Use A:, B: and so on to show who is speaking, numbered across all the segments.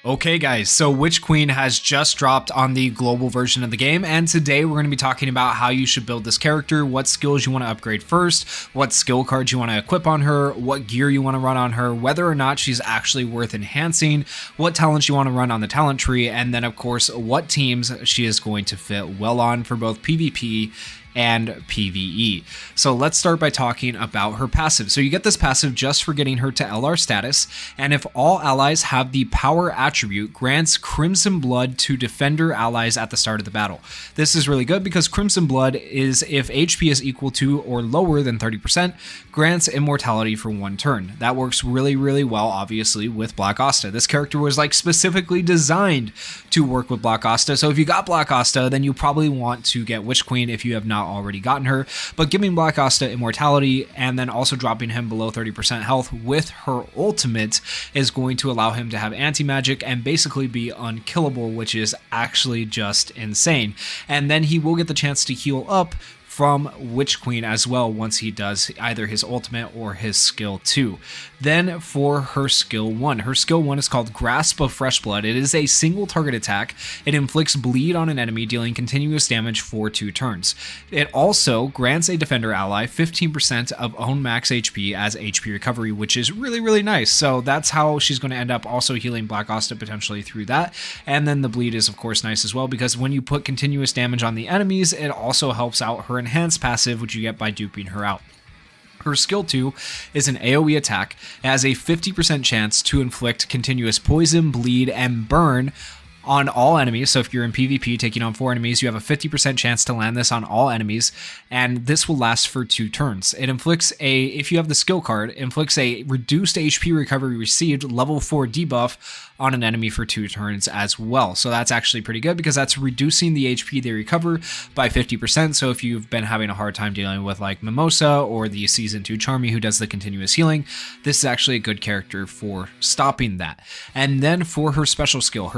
A: Okay guys, so Witch Queen has just dropped on the global version of the game, and today we're going to be talking about how you should build this character, what skills you want to upgrade first, what skill cards you want to equip on her, what gear you want to run on her, whether or not she's actually worth enhancing, what talents you want to run on the talent tree, and then of course what teams she is going to fit well on for both PvP and PvE. So let's start by talking about her passive. So you get this passive just for getting her to LR status, and if all allies have the power attribute, grants Crimson Blood to defender allies at the start of the battle. This is really good because Crimson Blood is if HP is equal to or lower than 30%, grants immortality for one turn. That works really well, obviously, with Black Asta. This character was like specifically designed to work with Black Asta, so if you got Black Asta, then you probably want to get Witch Queen if you have not already gotten her, but giving Black Asta immortality and then also dropping him below 30% health with her ultimate is going to allow him to have anti-magic and basically be unkillable, which is actually just insane. And then he will get the chance to heal up from Witch Queen as well once he does either his ultimate or his skill 2. Then for her skill 1. Her skill 1 is called Grasp of Fresh Blood. It is a single target attack. It inflicts bleed on an enemy, dealing continuous damage for 2 turns. It also grants a defender ally 15% of own max HP as HP recovery, which is really nice. So that's how she's going to end up also healing Black Asta potentially through that. And then the bleed is of course nice as well, because when you put continuous damage on the enemies, it also helps out her enhanced passive, which you get by duping her out. Her skill 2 is an AoE attack. It has a 50% chance to inflict continuous poison, bleed, and burn on all enemies. So if you're in PvP taking on 4 enemies, you have a 50% chance to land this on all enemies, and this will last for 2 turns. It inflicts if you have the skill card, inflicts a reduced HP recovery received level 4 debuff on an enemy for 2 turns as well. So that's actually pretty good because that's reducing the HP they recover by 50%. So if you've been having a hard time dealing with like Mimosa or the Season 2 Charmy who does the continuous healing, this is actually a good character for stopping that. And then for her special skill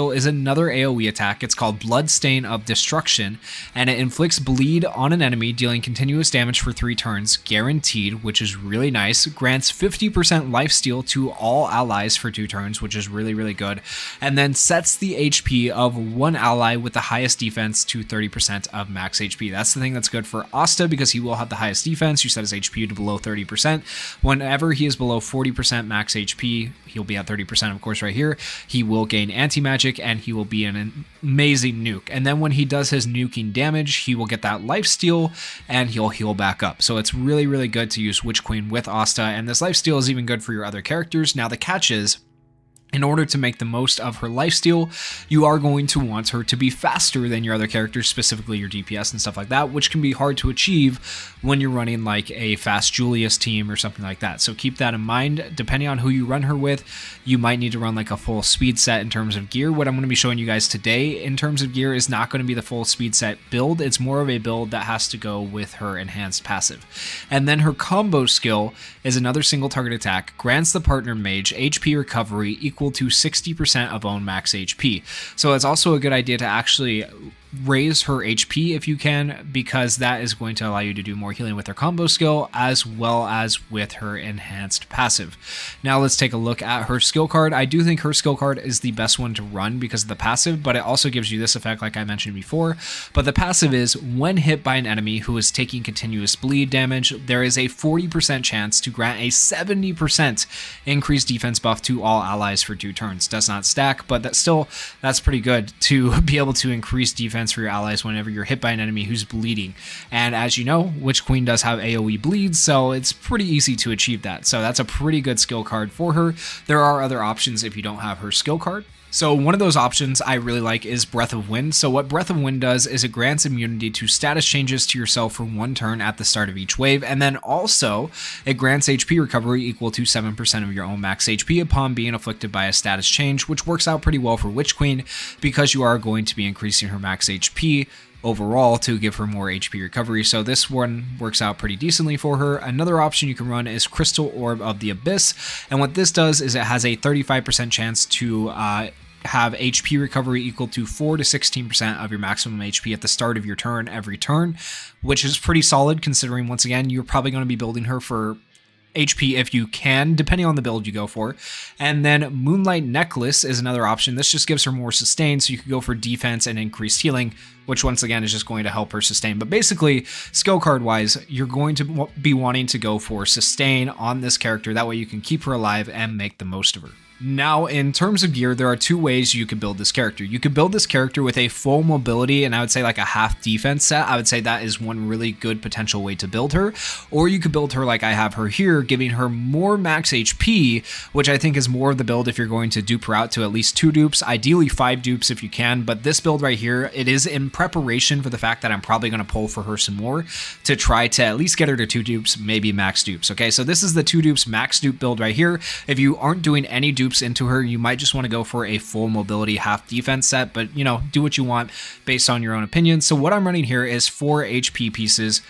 A: is another AoE attack. It's called Bloodstain of Destruction, and it inflicts bleed on an enemy, dealing continuous damage for 3 turns, guaranteed, which is really nice. Grants 50% lifesteal to all allies for 2 turns, which is really good, and then sets the HP of one ally with the highest defense to 30% of max HP. That's the thing that's good for Asta, because he will have the highest defense. You set his HP to below 30%. Whenever he is below 40% max HP, he'll be at 30% of course right here. He will gain anti-magic and he will be an amazing nuke. And then when he does his nuking damage, he will get that lifesteal and he'll heal back up. So it's really good to use Witch Queen with Asta, and this lifesteal is even good for your other characters. Now the catch is, in order to make the most of her lifesteal, you are going to want her to be faster than your other characters, specifically your DPS and stuff like that, which can be hard to achieve when you're running like a fast Julius team or something like that. So keep that in mind. Depending on who you run her with, you might need to run like a full speed set in terms of gear. What I'm going to be showing you guys today in terms of gear is not going to be the full speed set build. It's more of a build that has to go with her enhanced passive. And then her combo skill is another single target attack, grants the partner mage HP recovery equal to 60% of own max HP. So it's also a good idea to actually raise her HP if you can, because that is going to allow you to do more healing with her combo skill as well as with her enhanced passive. Now let's take a look at her skill card. I do think her skill card is the best one to run because of the passive, but it also gives you this effect like I mentioned before. But the passive is, when hit by an enemy who is taking continuous bleed damage, there is a 40% chance to grant a 70% increased defense buff to all allies for 2 turns. Does not stack, but that's pretty good to be able to increase defense for your allies whenever you're hit by an enemy who's bleeding. And as you know, Witch Queen does have AoE bleed, so it's pretty easy to achieve that. So that's a pretty good skill card for her. There are other options if you don't have her skill card. So one of those options I really like is Breath of Wind. So what Breath of Wind does is it grants immunity to status changes to yourself for 1 turn at the start of each wave, and then also it grants HP recovery equal to 7% of your own max HP upon being afflicted by a status change, which works out pretty well for Witch Queen because you are going to be increasing her max HP overall to give her more HP recovery. So this one works out pretty decently for her. Another option you can run is Crystal Orb of the Abyss, and what this does is it has a 35% chance to have HP recovery equal to 4 to 16% of your maximum HP at the start of your turn every turn, which is pretty solid considering, once again, you're probably going to be building her for HP if you can, depending on the build you go for. And then Moonlight Necklace is another option. This just gives her more sustain, so you could go for defense and increased healing, which once again is just going to help her sustain. But basically, skill card wise, you're going to be wanting to go for sustain on this character. That way you can keep her alive and make the most of her. Now, in terms of gear, there are two ways you could build this character. You could build this character with a full mobility and I would say like a half defense set. I would say that is one really good potential way to build her. Or you could build her like I have her here, giving her more max HP, which I think is more of the build if you're going to dupe her out to at least 2 dupes, ideally 5 dupes if you can. But this build right here, it is in preparation for the fact that I'm probably going to pull for her some more to try to at least get her to 2 dupes, maybe max dupes. Okay, so this is the 2 dupes max dupe build right here. If you aren't doing any dupes into her, you might just want to go for a full mobility half defense set, but you know, do what you want based on your own opinion. So what I'm running here is 4 HP pieces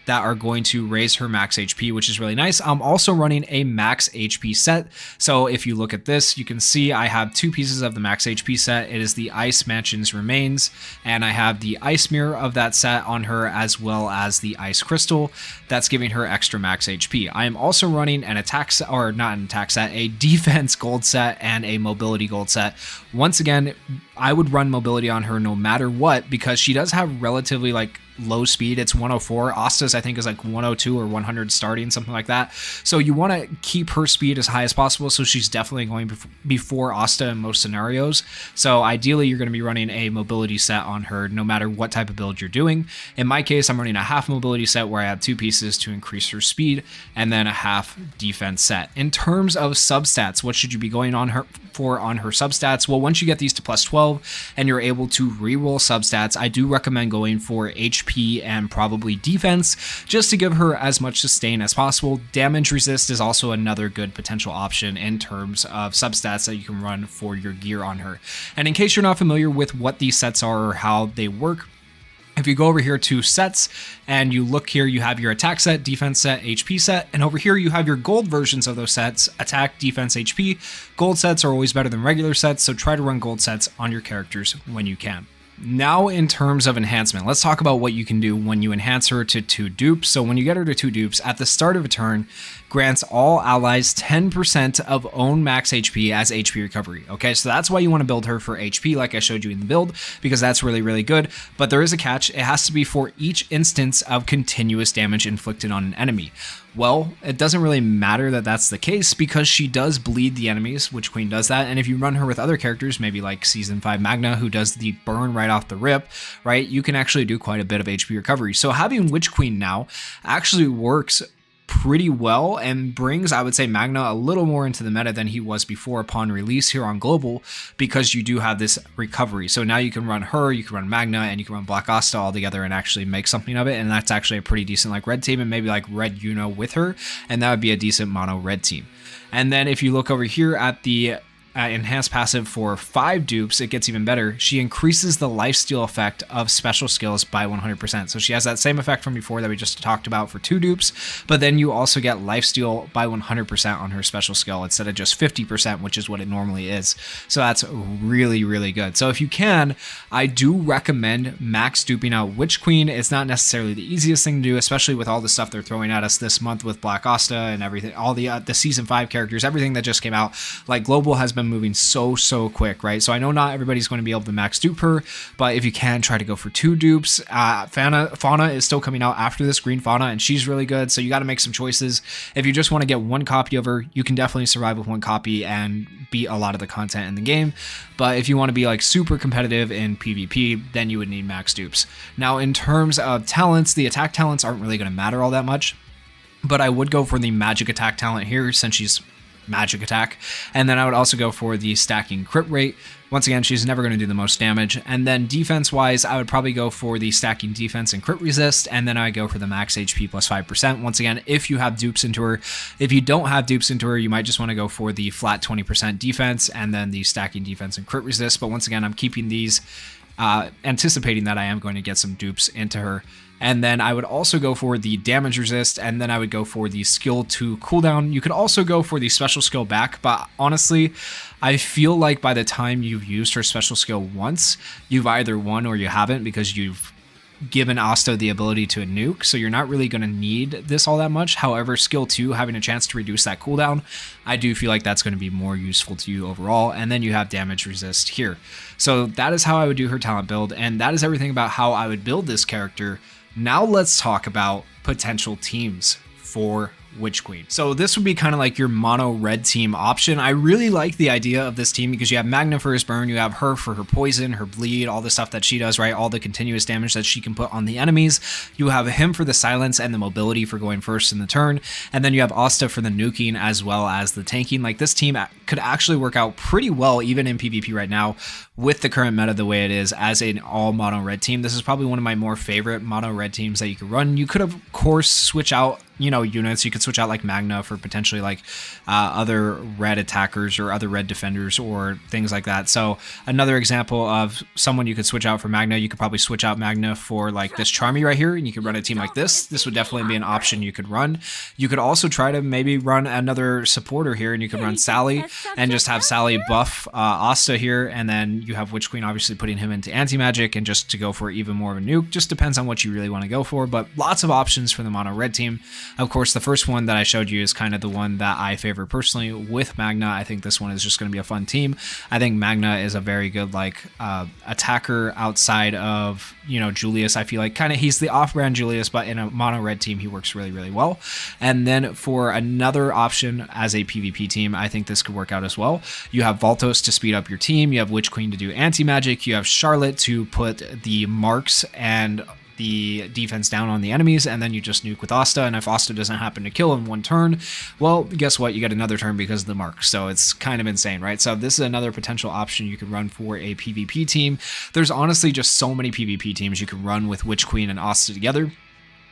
A: that are going to raise her max HP, which is really nice. I'm also running a max HP set. So if you look at this, you can see I have 2 pieces of the max HP set. It is the Ice Mansion's Remains, and I have the Ice Mirror of that set on her, as well as the Ice Crystal that's giving her extra max HP. I am also running an attack set, or not an attack set, a defense gold set and a mobility gold set. Once again, I would run mobility on her no matter what, because she does have relatively like low speed. It's 104. Asta's I think is like 102 or 100 starting, something like that. So you want to keep her speed as high as possible, so she's definitely going before Asta in most scenarios. So ideally you're going to be running a mobility set on her no matter what type of build you're doing. In my case, I'm running a half mobility set where I have 2 pieces to increase her speed, and then a half defense set. In terms of substats, what should you be going on her substats? Well, once you get these to plus 12 and you're able to reroll substats, I do recommend going for HP and probably defense, just to give her as much sustain as possible. Damage resist is also another good potential option in terms of substats that you can run for your gear on her. And in case you're not familiar with what these sets are or how they work, if you go over here to sets and you look here, you have your attack set, defense set, HP set, and over here you have your gold versions of those sets: attack, defense, HP. Gold sets are always better than regular sets, so try to run gold sets on your characters when you can. Now, in terms of enhancement, let's talk about what you can do when you enhance her to 2 dupes. So when you get her to 2 dupes, at the start of a turn, grants all allies 10% of own max HP as HP recovery. Okay, so that's why you want to build her for HP, like I showed you in the build, because that's really, really good. But there is a catch. It has to be for each instance of continuous damage inflicted on an enemy. Well, it doesn't really matter that that's the case, because she does bleed the enemies. Witch Queen does that, and if you run her with other characters, maybe like Season 5 Magna, who does the burn right off the rip, right, you can actually do quite a bit of HP recovery. So having Witch Queen now actually works pretty well and brings, I would say, Magna a little more into the meta than he was before upon release here on Global, because you do have this recovery. So now you can run her, you can run Magna, and you can run Black Asta all together and actually make something of it, and that's actually a pretty decent like red team, and maybe like red Yuno with her, and that would be a decent mono red team. And then if you look over here at the enhanced passive for 5 dupes, it gets even better. She increases the lifesteal effect of special skills by 100%. So she has that same effect from before that we just talked about for 2 dupes, but then you also get lifesteal by 100% on her special skill instead of just 50%, which is what it normally is. So that's really, really good. So if you can, I do recommend max duping out Witch Queen. It's not necessarily the easiest thing to do, especially with all the stuff they're throwing at us this month with Black Asta and everything, all the Season 5 characters, everything that just came out. Like, Global has been moving so quick, right? So I know not everybody's going to be able to max dupe her, but if you can, try to go for 2 dupes. Fauna is still coming out after this, Green Fauna, and she's really good, so you got to make some choices. If you just want to get 1 copy of her, you can definitely survive with 1 copy and beat a lot of the content in the game. But if you want to be like super competitive in PvP, then you would need max dupes. Now, in terms of talents, the attack talents aren't really going to matter all that much, but I would go for the magic attack talent here since she's magic attack, and then I would also go for the stacking crit rate. Once again, she's never going to do the most damage. And then defense wise, I would probably go for the stacking defense and crit resist, and then I go for the max HP plus 5%. Once again, if you have dupes into her. If you don't have dupes into her, you might just want to go for the flat 20% defense and then the stacking defense and crit resist. But once again, I'm keeping these anticipating that I am going to get some dupes into her. And then I would also go for the damage resist, and then I would go for the skill 2 cooldown. You could also go for the special skill back, but honestly, I feel like by the time you've used her special skill once, you've either won or you haven't, because you've given Asta the ability to nuke, so you're not really going to need this all that much. However, skill 2, having a chance to reduce that cooldown, I do feel like that's going to be more useful to you overall. And then you have damage resist here. So that is how I would do her talent build, and that is everything about how I would build this character. Now let's talk about potential teams for Witch Queen. So this would be kind of like your mono red team option. I really like the idea of this team because you have Magna for his burn, you have her for her poison, her bleed, all the stuff that she does, right? All the continuous damage that she can put on the enemies. You have him for the silence and the mobility for going first in the turn. And then you have Asta for the nuking as well as the tanking. Like, this team could actually work out pretty well even in PvP right now with the current meta the way it is as an all mono red team. This is probably one of my more favorite mono red teams that you could run. You could of course switch out, you know, units. You could switch out like Magna for potentially like other red attackers or other red defenders or things like that. So another example of someone you could switch out for Magna, you could probably switch out Magna for like this Charmy right here, and you could run a team like this. This would definitely be an option you could run. You could also try to maybe run another supporter here, and you could run Sally and just have Sally buff Asta here, and then you have Witch Queen obviously putting him into anti-magic and just to go for even more of a nuke. Just depends on what you really want to go for, but lots of options for the mono red team. Of course, the first one that I showed you is kind of the one that I favor personally with Magna. I think this one is just going to be a fun team. I think Magna is a very good like attacker outside of, you know, Julius. I feel like kind of he's the off-brand Julius, but in a mono red team he works really, really well. And then for another option as a PvP team, I think this could work out as well. You have Valtos to speed up your team. You have Witch Queen to do anti-magic. You have Charlotte to put the marks and the defense down on the enemies, and then you just nuke with Asta, and if Asta doesn't happen to kill in one turn, well, guess what? You get another turn because of the mark. So it's kind of insane, right? So this is another potential option you could run for a PvP team. There's honestly just so many PvP teams you could run with Witch Queen and Asta together.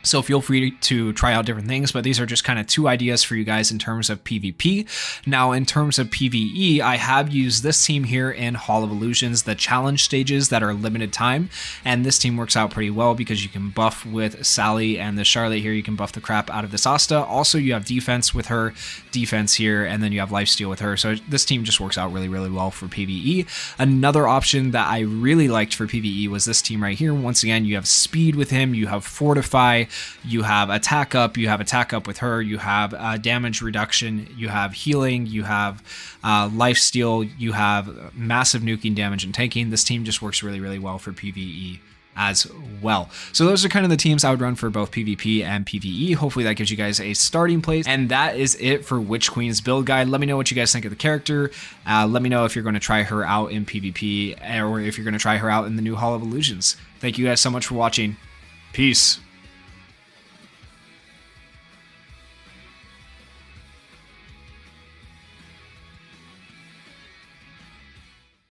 A: So feel free to try out different things, but these are just kind of two ideas for you guys in terms of PvP. Now, in terms of PvE, I have used this team here in Hall of Illusions, the challenge stages that are limited time, and this team works out pretty well because you can buff with Sally and the Charlotte here. You can buff the crap out of this Asta. Also, you have defense with her, defense here, and then you have lifesteal with her. So this team just works out really, really well for PvE. Another option that I really liked for PvE was this team right here. Once again, you have speed with him, you have fortify, you have attack up with her, you have damage reduction, you have healing, you have life steal, you have massive nuking damage and tanking. This team just works really, really well for PvE as well. So those are kind of the teams I would run for both PvP and PvE. Hopefully that gives you guys a starting place. And that is it for Witch Queen's build guide. Let me know what you guys think of the character. Let me know if you're going to try her out in PvP or if you're going to try her out in the new Hall of Illusions. Thank you guys so much for watching. Peace.